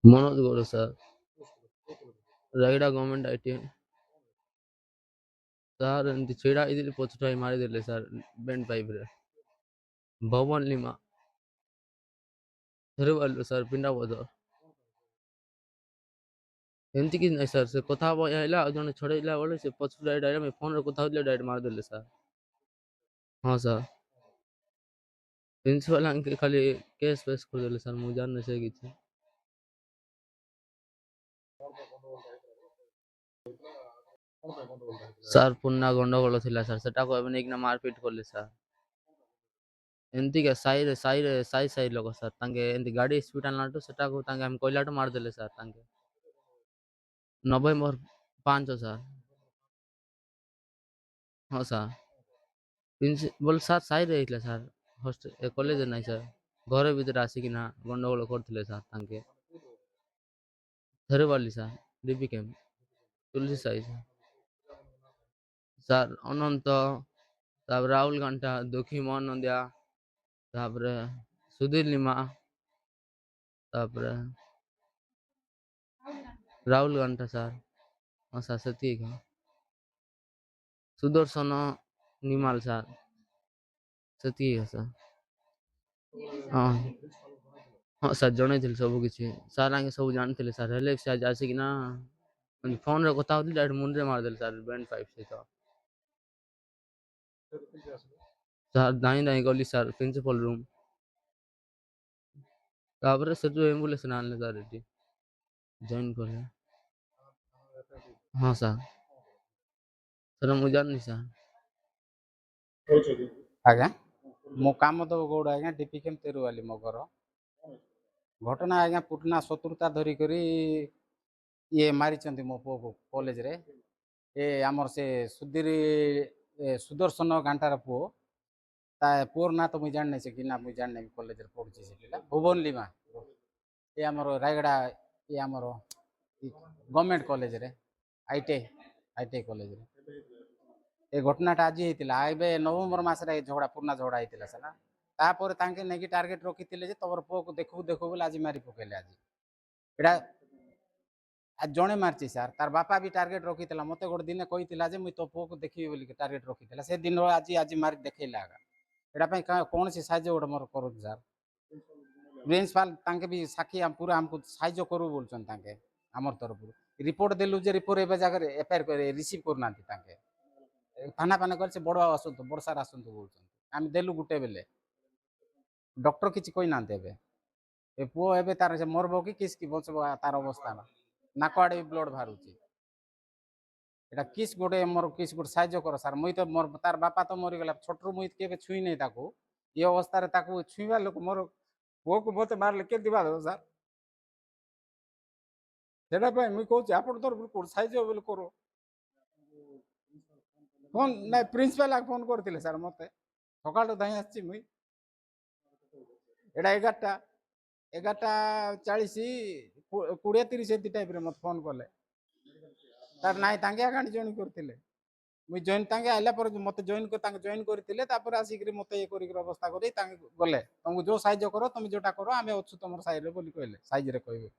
Manoj Gaur sir, Rayagada government IT sir. ଏମିତି ଛିଡ଼ା ହେଇଥିଲି ପଛଟାଇ ମାରିଦେଲେ ସାର୍ ବେଣ୍ଡ ପାଇପ୍ରେ। ଭବନ ଲିମା ଧରିପାରିଲୁ ସାର୍ ପିଣ୍ଡା ବଦ। ଏମିତି କିଛି ନାହିଁ ସାର୍, ସେ କଥା ହେଲା ଆଉ ଜଣେ ଛଡ଼େଇଲା ବେଳେ ସେ ପଛରୁ ଡାଇରେକ୍ଟ ଫୋନ୍ରେ କଥା ହଉଥିଲେ ଡାଇରେକ୍ଟ ମାରିଦେଲେ ସାର୍। ହଁ ସାର୍, ପ୍ରିନ୍ସିପାଲ ଆଙ୍କେ ଖାଲି କେସ୍ ଫେସ୍ କରିଦେଲେ ସାର୍, ମୁଁ ଜାଣିନି ସେ କିଛି। ସାର୍ ପୁରୁଣା ଗଣ୍ଡଗୋଳ ଥିଲା ସାର୍, ସେଟାକୁ ଏବେ ନେଇକିନା ମାରପିଟ କଲେ ସାର୍। ଏମିତିକା ସାଇ ଲୋକ ସାର୍, ତାଙ୍କେ ଏମିତି ଗାଡ଼ି ସ୍ପିଡ ଆଣିଲାଠୁ ସେଟାକୁ ତାଙ୍କେ ଆମେ କହିଲାଠୁ ମାରିଦେଲେ ସାର୍ ତାଙ୍କେ। November 5 sir. ହଁ ସାର୍, ପ୍ରିନ୍ସିପାଲ ସାର୍ ସାହିରେ ହେଇଥିଲା ସାର୍, ହଷ୍ଟେଲ କଲେଜରେ ନାହିଁ ସାର୍। ଘର ଭିତରେ ଆସିକିନା ଗଣ୍ଡଗୋଳ କରୁଥିଲେ ସାର୍ ତାଙ୍କେ। ଧରିପାରିଲି ସାର୍, ଡିପି କ୍ୟାମ୍ପ ତୁଲସୀ ସାହି ସାର୍। ଅନନ୍ତ, ତାପରେ ରାହୁଲ ଘଣ୍ଟା, ଦୁଃଖୀ ମହନନ୍ଦିଆ, ତାପରେ ସୁଧୀର ଲିମା, ତାପରେ ରାହୁଲ ଘଣ୍ଟା ସାର୍। ହଁ ସାର୍ ସେତିକି। ସୁଦର୍ଶନ ନିମାଲ ସାର୍, ସେତିକି ସାର୍। ହଁ ହଁ ସାର୍, ଜଣେଇଥିଲି ସବୁ କିଛି ସାର୍, ଆଙ୍କେ ସବୁ ଜାଣିଥିଲେ ସାର୍, ହେଲେ ସେ ଆସିକିନା ଫୋନ୍ରେ କଥା ହଉଥିଲି ଡାଇରେକ୍ଟ ମୁଣ୍ଡରେ ମାରିଦେଲେ ସାର୍ ବେଣ୍ଡ ପାଇପ୍ ସହିତ। ସାର୍ ଧାଇଁ ଧାଇଁ ଗଲି ସାର୍ ପ୍ରିନ୍ସିପାଲ ରୁମ୍, ତାପରେ ସେଠୁ ଆମ୍ବୁଲାନ୍ସ ଆଣିଲେ ସାର୍, ଏଠି ଜଏନ୍ କଲେ। ହଁ ସାର୍, ସେଟା ମୁଁ ଜାଣିନି ସାର୍। ଆଜ୍ଞା ମୋ କାମ ତ ଗୌଡ଼ ଆଜ୍ଞା, ଡିପି କେମ୍ ତେରୁଆଲି ମୋ ଘର। ଘଟଣା ଆଜ୍ଞା ପୁରୁଣା ଶତ୍ରୁତା ଧରିକରି ଇଏ ମାରିଛନ୍ତି ମୋ ପୁଅକୁ କଲେଜରେ। ଏ ଆମର ସେ ସୁଦର୍ଶନ ଘାଣ୍ଟାର ପୁଅ, ତା ପୁଅର ନାଁ ତ ମୁଇଁ ଜାଣିନାହିଁ, ସେ କି ନା ମୁଇଁ ଜାଣିନାହିଁ, କଲେଜରେ ପଢ଼ୁଛି ସେ ପିଲା ଭୁବନ ଲିମା। ଏ ଆମର ରାୟଗଡ଼ା, ଏ ଆମର ଗଭର୍ଣ୍ଣମେଣ୍ଟ କଲେଜରେ ଆଇଟିଆଇ କଲେଜରେ ଏ ଘଟଣାଟା ଆଜି ହେଇଥିଲା। ଏବେ ନଭେମ୍ବର ମାସରେ ଏ ଝଗଡ଼ା ପୁରୁଣା ଝଗଡ଼ା ହେଇଥିଲା ସେଟା। ତାପରେ ତାଙ୍କେ ନେଇକି ଟାର୍ଗେଟ ରଖିଥିଲେ ଯେ ତମର ପୁଅକୁ ଦେଖୁ ଦେଖୁ ବୋଲି ଆଜି ମାରି ପକେଇଲେ। ଆଜି ଏଇଟା ଜଣେ ମାରିଛି ସାର୍, ତାର ବାପା ବି ଟାର୍ଗେଟ ରଖିଥିଲା, ମତେ ଗୋଟେ ଦିନେ କହିଥିଲା ଯେ ମୁଇଁ ତୋ ପୁଅକୁ ଦେଖିବି ବୋଲି ଟାର୍ଗେଟ ରଖିଥିଲା। ସେ ଦିନ ଆଜି ମାରି ଦେଖେଇଲା ଆଗା। ଏଇଟା ପାଇଁ କୌଣସି ସାହାଯ୍ୟ ଗୋଟେ ମୋର କରୁଛି ସାର୍। ପ୍ରିନ୍ସିପାଲ ତାଙ୍କେ ବି ସାକ୍ଷୀ ପୁରା ଆମକୁ ସାହାଯ୍ୟ କରୁ ବୋଲୁଛନ୍ତି ତାଙ୍କେ ଆମର ତରଫରୁ। ରିପୋର୍ଟ ଦେଲୁ ଯେ ରିପୋର୍ଟ ଏବେ ଜାଗାରେ ଏଫଆଇଆର କରି ରିସିଭ୍ କରୁନାହାନ୍ତି ତାଙ୍କେ। ଥାନା ଫାନା କରି ସେ ବଡ଼ ଆସନ୍ତୁ, ବଡ଼ ସାର୍ ଆସନ୍ତୁ କହୁଛନ୍ତି। ଆମେ ଦେଲୁ ଗୋଟେ ବେଲେ, ଡକ୍ଟର କିଛି କହିନାହାନ୍ତି। ଏବେ ଏ ପୁଅ ଏବେ ତାର ସେ ମରବ କି କିସ୍ କି ବଞ୍ଚବ ତାର ଅବସ୍ଥା ନା, ନାକ ଆଡ଼େ ବି ବ୍ଲଡ଼ ବାହାରୁଛି। ଏଇଟା କିସ୍ ଗୋଟେ ମୋର କିସ୍ ଗୋଟେ ସାହାଯ୍ୟ କର ସାର୍। ମୁଇଁ ତ ମୋର ତାର ବାପା ତ ମରିଗଲା, ଛୋଟରୁ ମୁଇଁ କେବେ ଛୁଇଁ ନାହିଁ ତାକୁ। ଏ ଅବସ୍ଥାରେ ତାକୁ ଛୁଇଁବା ଲୋକ ମୋର ପୁଅକୁ ମତେ ମାରିଲେ କେମିତି ବାଧିବ ସାର୍? ସେଟା ପାଇଁ ମୁଇଁ କହୁଛି ଆପଣ ତରଫରୁ କୋଉ ସାହାଯ୍ୟ ବୋଲି କରୁ। ଫୋନ୍ ନାଇଁ, ପ୍ରିନ୍ସିପାଲ ଫୋନ୍ କରିଥିଲେ ସାର୍ ମତେ, ସକାଳୁ ଧାଇଁ ଆସିଛି ମୁଇଁ। ଏଇଟା 11ଟା 20-30 ଏମିତି ଟାଇପ୍ରେ ମତେ ଫୋନ୍ କଲେ। ତାର ନାଇଁ ତାଙ୍କେ ଆକାଉଣ୍ଟ ଜଏନ୍ କରିଥିଲେ। ମୁଇଁ ଜଏନ୍ ତାଙ୍କେ ଆଇଲା ପରେ ମତେ ତାଙ୍କେ ଜଏନ୍ କରିଥିଲେ, ତାପରେ ଆସିକିରି ମତେ ଇଏ କରିକି ଅବସ୍ଥା କରି ତାଙ୍କେ ଗଲେ। ତମକୁ ଯୋଉ ସାହାଯ୍ୟ କର, ତମେ ଯୋଉଟା କର, ଆମେ ଅଛୁ ତମର ସାଇଡରେ ବୋଲି କହିଲେ, ସାଇଜରେ କହିବେ।